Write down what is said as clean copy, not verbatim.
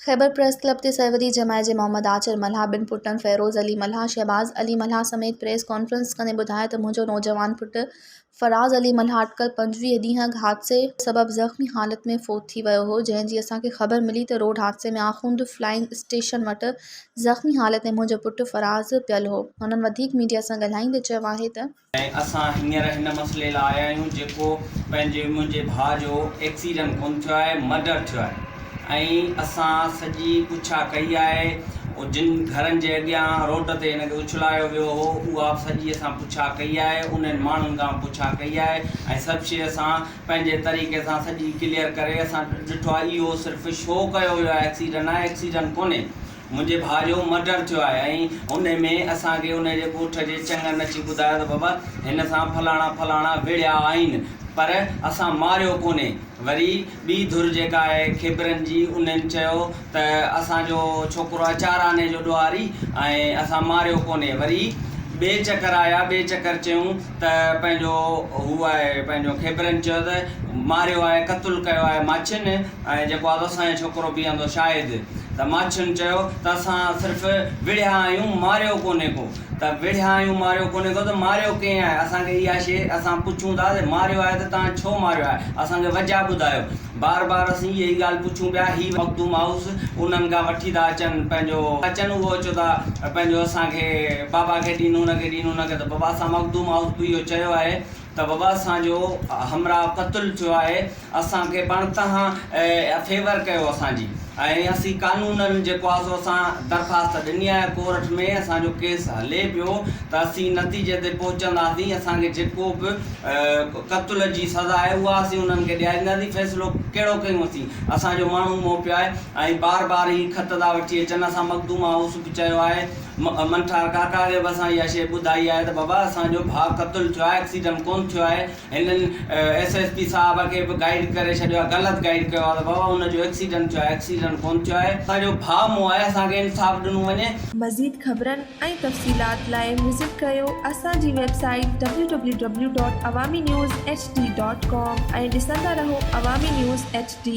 Khyber press club ते सरवरी जमाए जे मोहम्मद आचर मल्हा बिन Putin Feroz Ali मल्हा, Shahbaz Ali मल्हा समेत प्रेस कॉन्फ्रेंस कंदे ॿुधायो त मुंहिंजो नौजवान पुटु फ़राज़ अली मल्हा अटकल 25 ॾींहं हादसे सबब ज़ख़्मी हालत में फ़ौत थी वियो हो, जंहिंजी असांखे ख़बर मिली त रोड हादसे में आख़ुंद फ्लाइंग स्टेशन वटि ज़ख़्मी हालत में मुंहिंजो पुटु फ़राज़ पियल हो। हुननि वधीक मीडिया सां ॻाल्हाईंदे चयो आहे त असां हींअर हिन मसइले लाइ आया आहियूं जेको मुंहिंजे भाउ जो एक्सीडेंट कोन थियो आहे, मर्डर थियो आहे ऐं असां सॼी पुछा कई आहे। जिन घरनि जे अॻियां रोड ते हिनखे उछलायो वियो हो उहा सॼी असां पुछा कई आहे, उन्हनि माण्हुनि खां पुछा कई आहे ऐं सभु शइ असां पंहिंजे तरीक़े सां सॼी क्लियर करे असां ॾिठो आहे। इहो सिर्फ़ु शो कयो वियो आहे, एक्सीडेंट आहे, एक्सीडेंट कोन्हे। मुंहिंजे भाउ जो मर्डर थियो आहे ऐं उन में असांखे उनजे ॻोठ जे चङनि अची ॿुधायो त बाबा हिन सां फलाणा फलाणा विढ़िया आहिनि, पर असां मारियो कोन्हे। वरी ॿी धुर जेका आहे खिबरनि जी, उन्हनि चयो त असांजो छोकिरो आहे 4 आने जो ॾुआरी ऐं असां मारियो कोन्हे। वरी ॿिए चकर आया, ॿिए चकर चयूं त पंहिंजो हू आहे पंहिंजो खिबरनि चयो त मारियो आहे, क़तलु कयो आहे माछियुनि ऐं जेको आहे असांजो छोकिरो बीहंदो शायदि त माछियुनि चयो त असां सिर्फ़ु विढ़िया आहियूं, मारियो कोन्हे को। त विढ़िया आहियूं, मारियो कोन्हे को, त मारियो कंहिं आहे? असांखे इहा शइ असां पुछूं था त मारियो आहे त तव्हां छो मारियो आहे, असांखे वजह ॿुधायो। बार बार असीं इहा ई ॻाल्हि पुछूं पिया। ही मखदूम हाउस उन्हनि खां वठी था अचनि, उहो चओ था पंहिंजो असांखे बाबा खे ॾींदो, हुनखे ॾींदो, हुनखे त बाबा असां मखदूम हाउस बि इहो चयो आहे त बाबा असांजो हमरा क़तलु थियो आहे, असांखे पाण तव्हां फेवर कयो असांजी ऐं असीं कानूननि जेको आहे सो असां दरख़्वास्त ॾिनी आहे कोर्ट में, असांजो केस हले पियो त असीं नतीजे ते पहुचंदासीं। असांखे जेको बि क़तल जी सज़ा आहे उहा असीं उन्हनि खे ॾियारींदासीं। फ़ैसिलो कहिड़ो कयूं असांजो माण्हू मोह पियो आहे ऐं बार बार ही ख़त था वठी अचनि। असां मखदूम हाउस बि चयो आहे, मंठार काका खे बि असां इहा शइ ॿुधाई आहे त बाबा असांजो भाउ क़तलु थियो आहे, एक्सीडेंट कोन थियो आहे। हिननि SSP साहब खे बि गाइड करे छॾियो आहे, ग़लति गाइड कयो आहे त बाबा हुनजो एक्सीडेंट थियो आहे, एक्सीडेंट कोन थियो आहे। असांजो भाउ मोह आहे, असांखे इंसाफ़ ॾिनो वञे। मज़ीद ख़बरनि ऐं तफ़सीलात लाइ विज़िट कयो असांजी वेबसाइट www.awamiNewsHD.com ऐं ॾिसंदा रहो अवामी न्यूज़ HD।